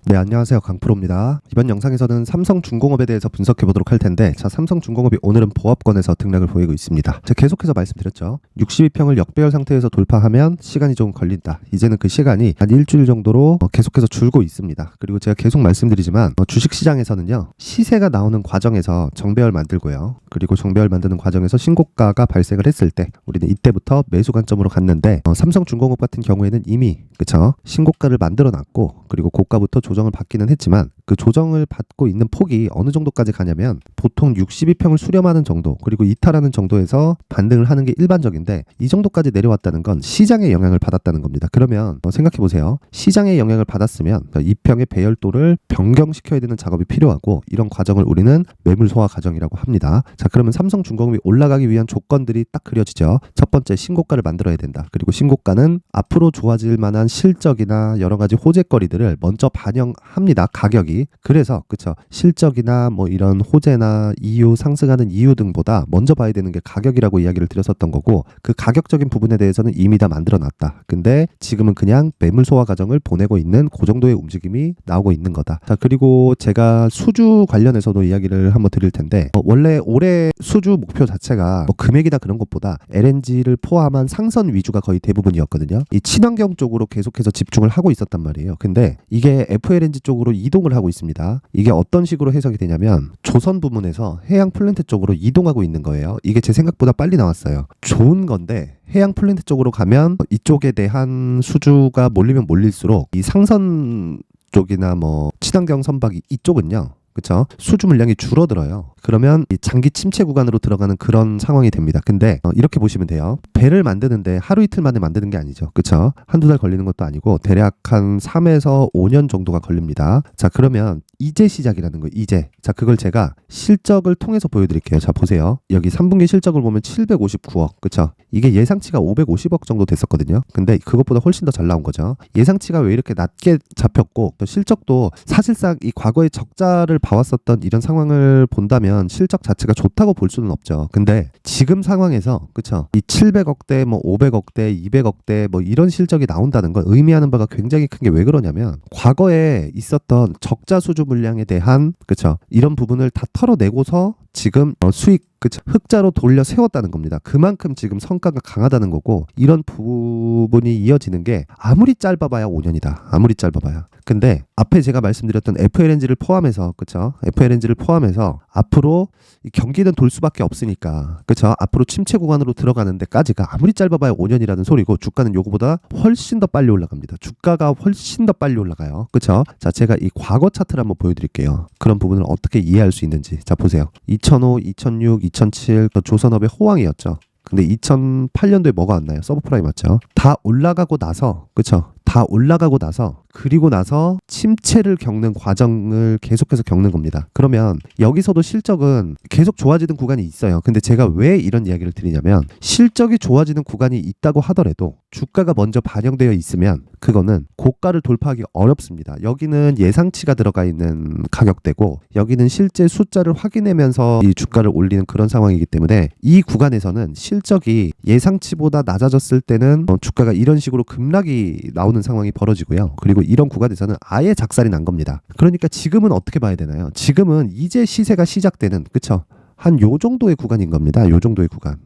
네, 안녕하세요. 강프로입니다. 이번 영상에서는 삼성중공업에 대해서 분석해 보도록 할 텐데, 자, 삼성중공업이 오늘은 보합권에서 등락을 보이고 있습니다. 제가 계속해서 말씀드렸죠. 62평을 역배열 상태에서 돌파하면 시간이 좀 걸린다. 이제는 그 시간이 한 일주일 정도로 계속해서 줄고 있습니다. 그리고 제가 계속 말씀드리지만 주식시장에서는요, 시세가 나오는 과정에서 정배열 만들고요. 그리고 정배열 만드는 과정에서 신고가가 발생을 했을 때 우리는 이때부터 매수 관점으로 갔는데, 삼성중공업 같은 경우에는 이미 그쵸? 신고가를 만들어 놨고, 그리고 고가부터 조정을 받기는 했지만 그 조정을 받고 있는 폭이 어느 정도까지 가냐면 보통 62평을 수렴하는 정도, 그리고 이탈하는 정도에서 반등을 하는 게 일반적인데, 이 정도까지 내려왔다는 건 시장의 영향을 받았다는 겁니다. 그러면 생각해 보세요. 시장의 영향을 받았으면 이 평의 배열도를 변경시켜야 되는 작업이 필요하고, 이런 과정을 우리는 매물 소화 과정이라고 합니다. 자, 그러면 삼성중공업이 올라가기 위한 조건들이 딱 그려지죠. 첫 번째, 신고가를 만들어야 된다. 그리고 신고가는 앞으로 좋아질 만한 실적이나 여러 가지 호재거리들을 먼저 반영합니다. 가격이. 그래서 그쵸, 실적이나 뭐 이런 호재나 이유, 상승하는 이유 등보다 먼저 봐야 되는 게 가격이라고 이야기를 드렸었던 거고, 그 가격적인 부분에 대해서는 이미 다 만들어 놨다. 근데 지금은 그냥 매물 소화 과정을 보내고 있는 그 정도의 움직임이 나오고 있는 거다. 자, 그리고 제가 수주 관련해서도 이야기를 한번 드릴 텐데, 원래 올해 수주 목표 자체가 뭐 금액이나 그런 것보다 LNG를 포함한 상선 위주가 거의 대부분이었거든요. 이 친환경 쪽으로 계속해서 집중을 하고 있었단 말이에요. 근데 이게 FLNG 쪽으로 이동을 하고 있습니다. 이게 어떤 식으로 해석이 되냐면, 조선 부문에서 해양 플랜트 쪽으로 이동하고 있는 거예요. 이게 제 생각보다 빨리 나왔어요. 좋은 건데, 해양 플랜트 쪽으로 가면 이쪽에 대한 수주가 몰리면 몰릴수록 이 상선 쪽이나 뭐 친환경 선박이 이쪽은요, 그쵸? 수주 물량이 줄어들어요. 그러면 이 장기 침체 구간으로 들어가는 그런 상황이 됩니다. 근데 이렇게 보시면 돼요. 배를 만드는데 하루 이틀 만에 만드는 게 아니죠. 그쵸? 한두 달 걸리는 것도 아니고 대략 한 3에서 5년 정도가 걸립니다. 자, 그러면 이제 시작이라는 거예요. 이제. 자, 그걸 제가 실적을 통해서 보여드릴게요. 자, 보세요. 여기 3분기 실적을 보면 759억. 그쵸? 이게 예상치가 550억 정도 됐었거든요. 근데 그것보다 훨씬 더 잘 나온 거죠. 예상치가 왜 이렇게 낮게 잡혔고, 또 실적도 사실상 이 과거의 적자를 봐왔었던 이런 상황을 본다면 실적 자체가 좋다고 볼 수는 없죠. 근데 지금 상황에서 그쵸, 이 700억대, 뭐 500억대, 200억대 뭐 이런 실적이 나온다는 건 의미하는 바가 굉장히 큰 게 왜 그러냐면, 과거에 있었던 적자 수주 물량에 대한 그쵸, 이런 부분을 다 털어내고서 지금 수익 그쵸, 흑자로 돌려 세웠다는 겁니다. 그만큼 지금 성과가 강하다는 거고, 이런 부분이 이어지는 게 아무리 짧아봐야 5년이다. 아무리 짧아봐야. 근데 앞에 제가 말씀드렸던 FLNG를 포함해서 그쵸, FLNG를 포함해서 앞으로 경기는 돌 수밖에 없으니까 그쵸, 앞으로 침체 구간으로 들어가는 데까지가 아무리 짧아봐야 5년이라는 소리고, 주가는 요거보다 훨씬 더 빨리 올라갑니다. 주가가 훨씬 더 빨리 올라가요. 그쵸? 자, 제가 이 과거 차트를 한번 보여드릴게요. 그런 부분을 어떻게 이해할 수 있는지. 자, 보세요. 2005, 2006, 2007 조선업의 호황이었죠. 근데 2008년도에 뭐가 왔나요? 서브프라임 맞죠? 다 올라가고 나서 그쵸? 다 올라가고 나서, 그리고 나서 침체를 겪는 과정을 계속해서 겪는 겁니다. 그러면 여기서도 실적은 계속 좋아지는 구간이 있어요. 근데 제가 왜 이런 이야기를 드리냐면, 실적이 좋아지는 구간이 있다고 하더라도 주가가 먼저 반영되어 있으면 그거는 고가를 돌파하기 어렵습니다. 여기는 예상치가 들어가 있는 가격대고, 여기는 실제 숫자를 확인하면서 이 주가를 올리는 그런 상황이기 때문에, 이 구간에서는 실적이 예상치보다 낮아졌을 때는 주가가 이런 식으로 급락이 나오는 상황이 벌어지고요. 그리고 이런 구간에서는 아예 작살이 난 겁니다. 그러니까 지금은 어떻게 봐야 되나요? 지금은 이제 시세가 시작되는 그쵸? 한 요 정도의 구간인 겁니다. 요 정도의 구간.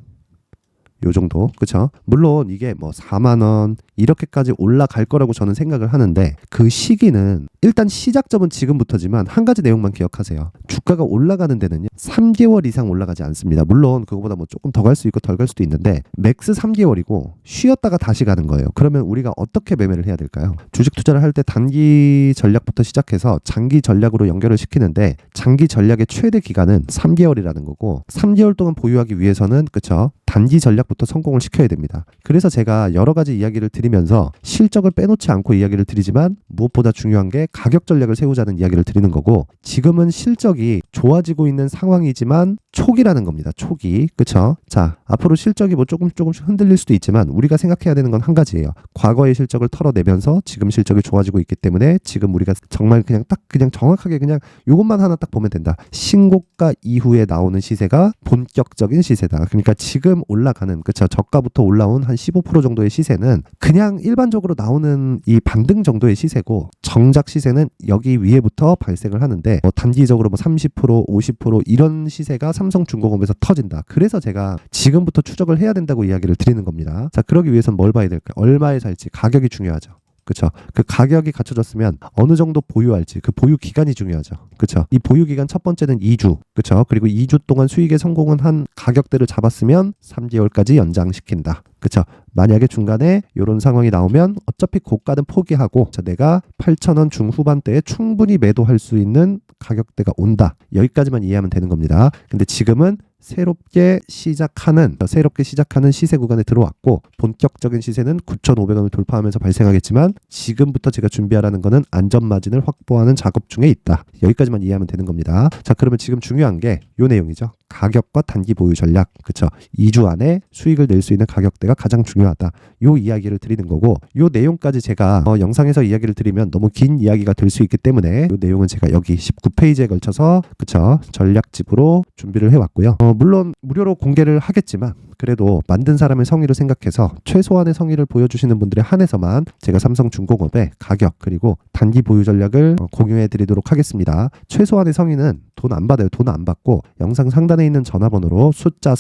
요 정도. 그쵸? 물론 이게 뭐 4만 원 이렇게까지 올라갈 거라고 저는 생각을 하는데, 그 시기는 일단 시작점은 지금부터지만 한 가지 내용만 기억하세요. 주가가 올라가는 데는요, 3개월 이상 올라가지 않습니다. 물론 그거보다 뭐 조금 더 갈 수 있고 덜 갈 수도 있는데, 맥스 3개월이고 쉬었다가 다시 가는 거예요. 그러면 우리가 어떻게 매매를 해야 될까요? 주식 투자를 할 때 단기 전략부터 시작해서 장기 전략으로 연결을 시키는데, 장기 전략의 최대 기간은 3개월이라는 거고, 3개월 동안 보유하기 위해서는 그쵸, 단기 전략부터 성공을 시켜야 됩니다. 그래서 제가 여러 가지 이야기를 드리면서 실적을 빼놓지 않고 이야기를 드리지만, 무엇보다 중요한 게 가격 전략을 세우자는 이야기를 드리는 거고, 지금은 실적이 좋아지고 있는 상황이지만 초기라는 겁니다. 초기. 그쵸? 자, 앞으로 실적이 뭐 조금씩 흔들릴 수도 있지만 우리가 생각해야 되는 건 한 가지예요. 과거의 실적을 털어내면서 지금 실적이 좋아지고 있기 때문에 지금 우리가 정말 그냥 정확하게 그냥 이것만 하나 딱 보면 된다. 신고가 이후에 나오는 시세가 본격적인 시세다. 그러니까 지금 올라가는, 그쵸? 저가부터 올라온 한 15% 정도의 시세는 그냥 일반적으로 나오는 이 반등 정도의 시세고, 정작 시세는 여기 위에부터 발생을 하는데 단기적으로 뭐 30%, 50% 이런 시세가 삼성중공업에서 터진다. 그래서 제가 지금부터 추적을 해야 된다고 이야기를 드리는 겁니다. 자, 그러기 위해서는 뭘 봐야 될까요? 얼마에 살지, 가격이 중요하죠. 그쵸? 그 가격이 갖춰졌으면 어느 정도 보유할지, 그 보유 기간이 중요하죠. 그쵸? 이 보유 기간 첫 번째는 2주. 그쵸? 그리고 2주 동안 수익에 성공은 한 가격대를 잡았으면 3개월까지 연장시킨다. 그쵸? 만약에 중간에 이런 상황이 나오면 어차피 고가는 포기하고 내가 8,000원 중후반대에 충분히 매도할 수 있는 가격대가 온다. 여기까지만 이해하면 되는 겁니다. 근데 지금은 새롭게 시작하는 시세 구간에 들어왔고, 본격적인 시세는 9,500원을 돌파하면서 발생하겠지만 지금부터 제가 준비하라는 거는 안전마진을 확보하는 작업 중에 있다. 여기까지만 이해하면 되는 겁니다. 자, 그러면 지금 중요한 게 이 내용이죠. 가격과 단기 보유 전략. 그쵸? 2주 안에 수익을 낼 수 있는 가격대가 가장 중요하다. 요 이야기를 드리는 거고, 요 내용까지 제가 영상에서 이야기를 드리면 너무 긴 이야기가 될 수 있기 때문에 요 내용은 제가 여기 19페이지에 걸쳐서, 그쵸? 전략집으로 준비를 해왔고요. 물론 무료로 공개를 하겠지만 그래도 만든 사람의 성의를 생각해서 최소한의 성의를 보여주시는 분들에 한해서만 제가 삼성중공업의 가격 그리고 단기 보유 전략을 공유해 드리도록 하겠습니다. 최소한의 성의는 돈 안 받아요. 돈 안 받고 영상 상단에 있는 전화번호로 숫자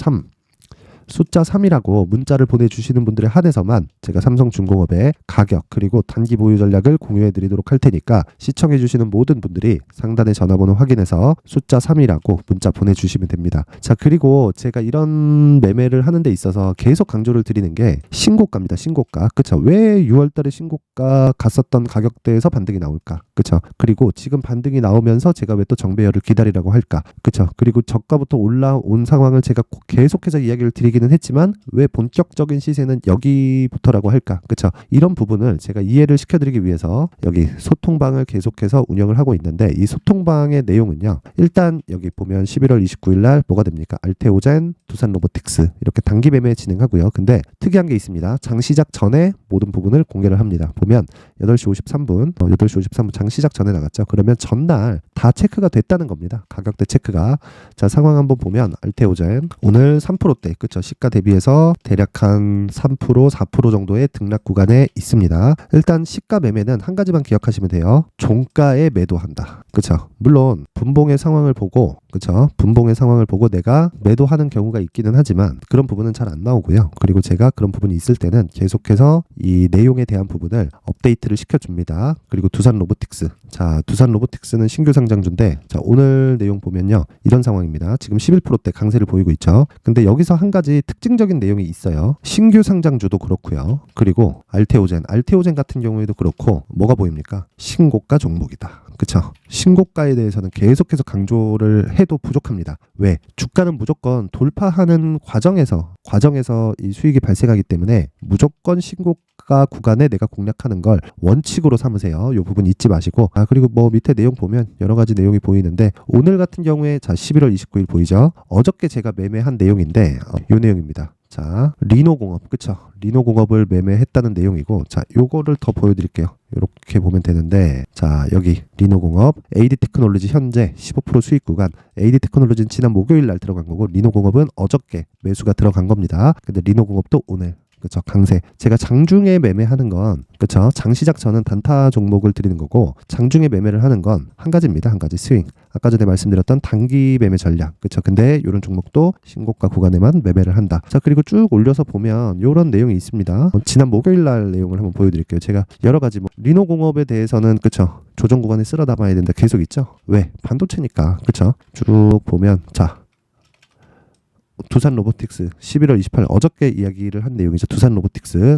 3이라고 문자를 보내주시는 분들에 한해서만 제가 삼성중공업의 가격 그리고 단기 보유 전략을 공유해 드리도록 할 테니까, 시청해 주시는 모든 분들이 상단의 전화번호 확인해서 숫자 3이라고 문자 보내주시면 됩니다. 자, 그리고 제가 이런 매매를 하는 데 있어서 계속 강조를 드리는 게 신고가입니다. 신고가. 그쵸? 왜 6월달에 신고가 갔었던 가격대에서 반등이 나올까? 그쵸? 그리고 지금 반등이 나오면서 제가 왜 또 정배열을 기다리라고 할까? 그쵸? 그리고 저가부터 올라온 상황을 제가 계속해서 이야기를 드리기는 했지만 왜 본격적인 시세는 여기부터라고 할까? 그쵸? 이런 부분을 제가 이해를 시켜드리기 위해서 여기 소통방을 계속해서 운영을 하고 있는데, 이 소통방의 내용은요, 일단 여기 보면 11월 29일 날 뭐가 됩니까? 알테오젠, 두산로보틱스 이렇게 단기 매매 진행하고요. 근데 특이한 게 있습니다. 장 시작 전에 모든 부분을 공개를 합니다. 보면 8시 53분 장 시작 전에 나갔죠. 그러면 전날 다 체크가 됐다는 겁니다. 가격대 체크가. 자, 상황 한번 보면 알테오젠 오늘 3%대, 그쵸? 시가 대비해서 대략 한 3%, 4% 정도의 등락 구간에 있습니다. 일단 시가 매매는 한 가지만 기억하시면 돼요. 종가에 매도한다. 그쵸? 물론 분봉의 상황을 보고, 그쵸? 분봉의 상황을 보고 내가 매도하는 경우가 있기는 하지만 그런 부분은 잘 안 나오고요. 그리고 제가 그런 부분이 있을 때는 계속해서 이 내용에 대한 부분을 업데이트를 시켜줍니다. 그리고 두산로보틱스. 자, 두산로보틱스는 신규 상장주인데, 자, 오늘 내용 보면요, 이런 상황입니다. 지금 11%대 강세를 보이고 있죠. 근데 여기서 한 가지 특징적인 내용이 있어요. 신규 상장주도 그렇고요. 그리고 알테오젠 같은 경우에도 그렇고 뭐가 보입니까? 신고가 종목이다. 그쵸? 신고가에 대해서는 계속해서 강조를 해도 부족합니다. 왜? 주가는 무조건 돌파하는 과정에서 이 수익이 발생하기 때문에 무조건 신고가 구간에 내가 공략하는 걸 원칙으로 삼으세요. 이 부분 잊지 마시고. 그리고 뭐 밑에 내용 보면 여러 가지 내용이 보이는데, 오늘 같은 경우에 자 11월 29일 보이죠? 어저께 제가 매매한 내용인데 이 내용입니다. 자, 리노공업, 그쵸? 리노공업을 매매했다는 내용이고, 자, 요거를 더 보여드릴게요. 이렇게 보면 되는데, 자, 여기 리노공업 AD테크놀로지 현재 15% 수익 구간. AD테크놀로지는 지난 목요일 날 들어간 거고, 리노공업은 어저께 매수가 들어간 겁니다. 근데 리노공업도 오늘, 그쵸? 강세. 제가 장중에 매매하는 건, 그쵸? 장 시작 전은 단타 종목을 드리는 거고, 장중에 매매를 하는 건 한 가지입니다. 한 가지 스윙. 아까 전에 말씀드렸던 단기 매매 전략. 그쵸? 근데 이런 종목도 신고가 구간에만 매매를 한다. 자, 그리고 쭉 올려서 보면 이런 내용이 있습니다. 지난 목요일 날 내용을 한번 보여드릴게요. 제가 여러 가지 리노공업에 대해서는, 그쵸? 조정 구간에 쓸어 담아야 된다. 계속 있죠? 왜? 반도체니까. 그쵸? 쭉 보면, 자, 두산로보틱스 11월 28일 어저께 이야기를 한 내용이죠. 두산로보틱스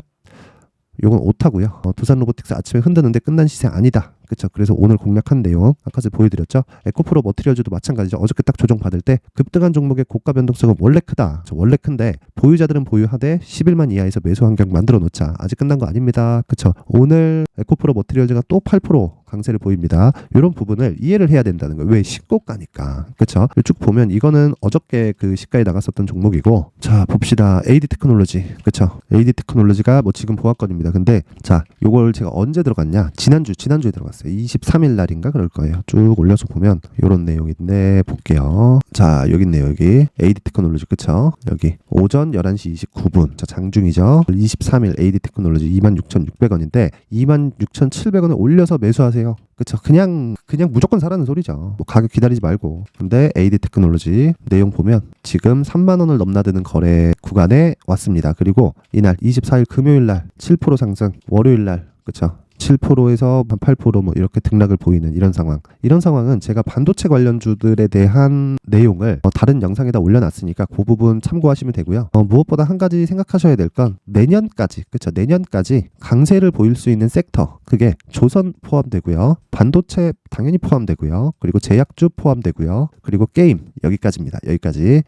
요건 오타고요. 두산로보틱스 아침에 흔드는데 끝난 시세 아니다. 그쵸? 그래서 오늘 공략한 내용 아까 보여드렸죠. 에코프로 머티리얼즈도 마찬가지죠. 어저께 딱 조정 받을 때 급등한 종목의 고가 변동성은 원래 크다. 원래 큰데 보유자들은 보유하되 11만 이하에서 매수 환경 만들어 놓자. 아직 끝난 거 아닙니다. 그쵸? 오늘 에코프로 머티리얼즈가 또 8% 강세를 보입니다. 이런 부분을 이해를 해야 된다는 거예요. 왜? 신고가니까. 그쵸? 쭉 보면 이거는 어저께 그 시가에 나갔었던 종목이고, 자 봅시다. AD 테크놀로지. 그쵸? AD 테크놀로지가 뭐 지금 보합권입니다. 근데 자 요걸 제가 언제 들어갔냐? 지난주에 들어갔어요. 23일 날인가 그럴 거예요. 쭉 올려서 보면 이런 내용인데 볼게요. 자 여기 있네요. 여기 AD 테크놀로지. 그쵸? 여기 오전 11시 29분. 자 장중이죠. 23일 AD 테크놀로지 26,600원인데 26,700원을 올려서 매수하세요. 그쵸? 그냥 무조건 사라는 소리죠. 뭐 가격 기다리지 말고. 근데 AD 테크놀로지 내용 보면 지금 3만원을 넘나드는 거래 구간에 왔습니다. 그리고 이날 24일 금요일날 7% 상승, 월요일날 그쵸? 7%에서 8% 뭐 이렇게 등락을 보이는 이런 상황. 이런 상황은 제가 반도체 관련주들에 대한 내용을 다른 영상에다 올려놨으니까 그 부분 참고하시면 되고요. 무엇보다 한 가지 생각하셔야 될 건 내년까지, 그쵸? 내년까지 강세를 보일 수 있는 섹터. 그게 조선 포함되고요. 반도체 당연히 포함되고요. 그리고 제약주 포함되고요. 그리고 게임 여기까지입니다.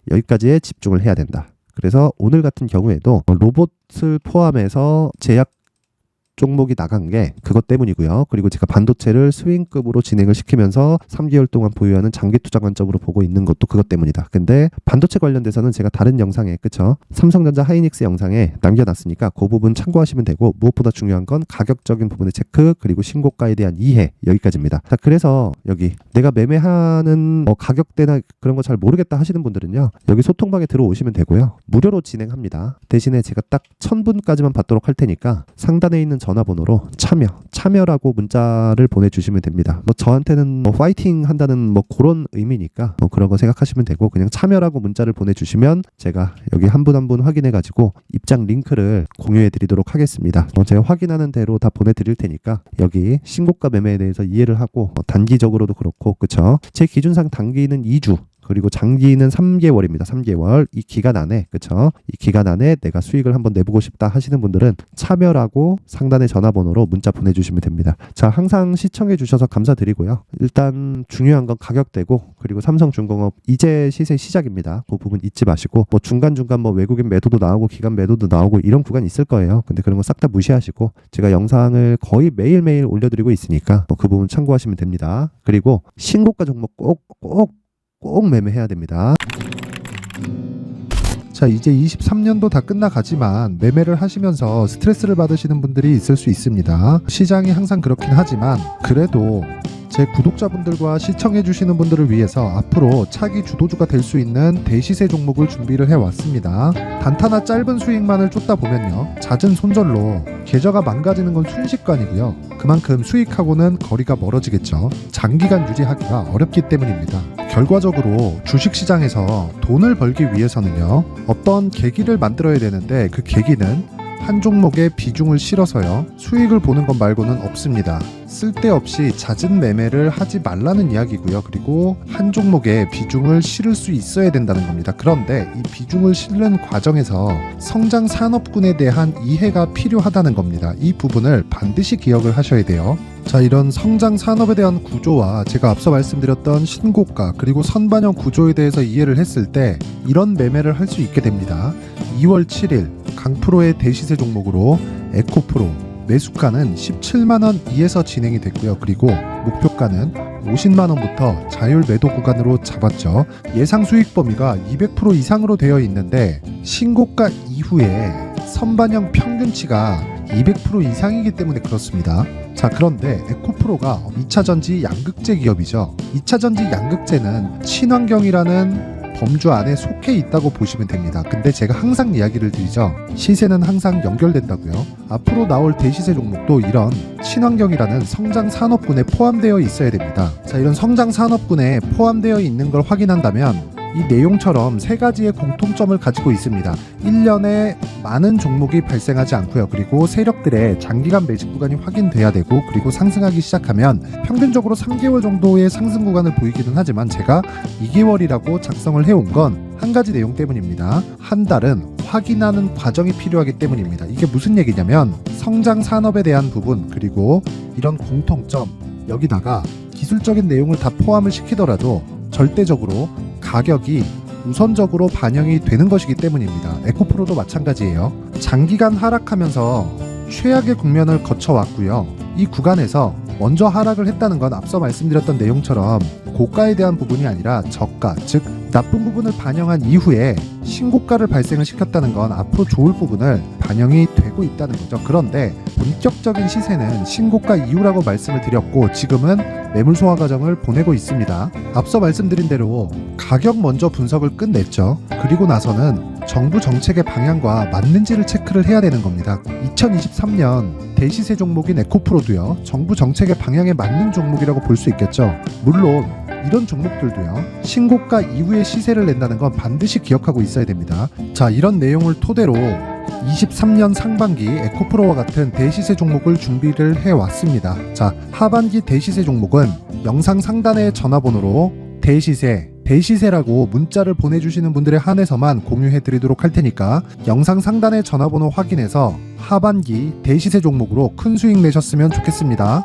여기까지에 집중을 해야 된다. 그래서 오늘 같은 경우에도 로봇을 포함해서 제약 종목이 나간 게 그것 때문이고요. 그리고 제가 반도체를 스윙급으로 진행을 시키면서 3개월 동안 보유하는 장기 투자 관점으로 보고 있는 것도 그것 때문이다. 근데 반도체 관련돼서는 제가 다른 영상에 그쵸? 삼성전자 하이닉스 영상에 남겨놨으니까 그 부분 참고하시면 되고, 무엇보다 중요한 건 가격적인 부분의 체크 그리고 신고가에 대한 이해 여기까지입니다. 자 그래서 여기 내가 매매하는 가격대나 그런 거 잘 모르겠다 하시는 분들은요. 여기 소통방에 들어오시면 되고요. 무료로 진행합니다. 대신에 제가 딱 1000분까지만 받도록 할 테니까 상단에 있는 전화번호로 참여라고 문자를 보내주시면 됩니다. 뭐 저한테는 뭐 파이팅 한다는 뭐 그런 의미니까 뭐 그런 거 생각하시면 되고, 그냥 참여라고 문자를 보내주시면 제가 여기 한 분 한 분 확인해가지고 입장 링크를 공유해드리도록 하겠습니다. 제가 확인하는 대로 다 보내드릴 테니까 여기 신고가 매매에 대해서 이해를 하고 단기적으로도 그렇고 그쵸? 제 기준상 단기는 2주 그리고 장기는 3개월입니다. 3개월. 이 기간 안에, 그쵸? 이 기간 안에 내가 수익을 한번 내보고 싶다 하시는 분들은 참여라고 상단의 전화번호로 문자 보내주시면 됩니다. 자, 항상 시청해주셔서 감사드리고요. 일단 중요한 건 가격대고, 그리고 삼성중공업 이제 시세 시작입니다. 그 부분 잊지 마시고, 뭐 중간중간 뭐 외국인 매도도 나오고 기간 매도도 나오고 이런 구간이 있을 거예요. 근데 그런 거 싹 다 무시하시고, 제가 영상을 거의 매일매일 올려드리고 있으니까 뭐 그 부분 참고하시면 됩니다. 그리고 신고가 종목 꼭 매매해야 됩니다. 자, 이제 23년도 다 끝나가지만 매매를 하시면서 스트레스를 받으시는 분들이 있을 수 있습니다. 시장이 항상 그렇긴 하지만 그래도 제 구독자분들과 시청해주시는 분들을 위해서 앞으로 차기 주도주가 될 수 있는 대시세 종목을 준비를 해왔습니다. 단타나 짧은 수익만을 쫓다 보면요, 잦은 손절로 계좌가 망가지는 건 순식간이고요. 그만큼 수익하고는 거리가 멀어지겠죠. 장기간 유지하기가 어렵기 때문입니다. 결과적으로 주식시장에서 돈을 벌기 위해서는요, 어떤 계기를 만들어야 되는데 그 계기는 한 종목에 비중을 실어서요, 수익을 보는 것 말고는 없습니다. 쓸데없이 잦은 매매를 하지 말라는 이야기고요. 그리고 한 종목에 비중을 실을 수 있어야 된다는 겁니다. 그런데 이 비중을 실는 과정에서 성장 산업군에 대한 이해가 필요하다는 겁니다. 이 부분을 반드시 기억을 하셔야 돼요. 자, 이런 성장 산업에 대한 구조와 제가 앞서 말씀드렸던 신고가 그리고 선반영 구조에 대해서 이해를 했을 때 이런 매매를 할 수 있게 됩니다. 2월 7일 강프로의 대시세 종목으로 에코프로 매수가는 17만원 이에서 진행이 됐고요. 그리고 목표가는 50만원부터 자율 매도 구간으로 잡았죠. 예상 수익 범위가 200% 이상으로 되어 있는데 신고가 이후에 선반영 평균치가 200% 이상이기 때문에 그렇습니다. 자, 그런데 에코프로가 2차전지 양극재 기업이죠. 2차전지 양극재는 친환경이라는 범주 안에 속해 있다고 보시면 됩니다. 근데 제가 항상 이야기를 드리죠. 시세는 항상 연결된다고요. 앞으로 나올 대시세 종목도 이런 친환경이라는 성장 산업군에 포함되어 있어야 됩니다. 자, 이런 성장 산업군에 포함되어 있는 걸 확인한다면 이 내용처럼 세 가지의 공통점을 가지고 있습니다. 1년에 많은 종목이 발생하지 않고요. 그리고 세력들의 장기간 매집 구간이 확인돼야 되고, 그리고 상승하기 시작하면 평균적으로 3개월 정도의 상승 구간을 보이기는 하지만 제가 2개월이라고 작성을 해온 건 한 가지 내용 때문입니다. 한 달은 확인하는 과정이 필요하기 때문입니다. 이게 무슨 얘기냐면 성장 산업에 대한 부분, 그리고 이런 공통점, 여기다가 기술적인 내용을 다 포함을 시키더라도 절대적으로 가격이 우선적으로 반영이 되는 것이기 때문입니다. 에코프로도 마찬가지예요. 장기간 하락하면서 최악의 국면을 거쳐왔고요. 이 구간에서 먼저 하락을 했다는 건 앞서 말씀드렸던 내용처럼 고가에 대한 부분이 아니라 저가, 즉 나쁜 부분을 반영한 이후에 신고가를 발생을 시켰다는 건 앞으로 좋을 부분을 반영이 되고 있다는 거죠. 그런데 본격적인 시세는 신고가 이후라고 말씀을 드렸고 지금은 매물 소화 과정을 보내고 있습니다. 앞서 말씀드린 대로 가격 먼저 분석을 끝냈죠. 그리고 나서는 정부 정책의 방향과 맞는지를 체크를 해야 되는 겁니다. 2023년 대시세 종목인 에코프로도요, 정부 정책의 방향에 맞는 종목이라고 볼 수 있겠죠. 물론 이런 종목들도요, 신고가 이후에 시세를 낸다는 건 반드시 기억하고 있어야 됩니다. 자, 이런 내용을 토대로 23년 상반기 에코프로와 같은 대시세 종목을 준비를 해왔습니다. 자, 하반기 대시세 종목은 영상 상단의 전화번호로 대시세라고 문자를 보내주시는 분들에 한해서만 공유해드리도록 할 테니까 영상 상단의 전화번호 확인해서 하반기 대시세 종목으로 큰 수익 내셨으면 좋겠습니다.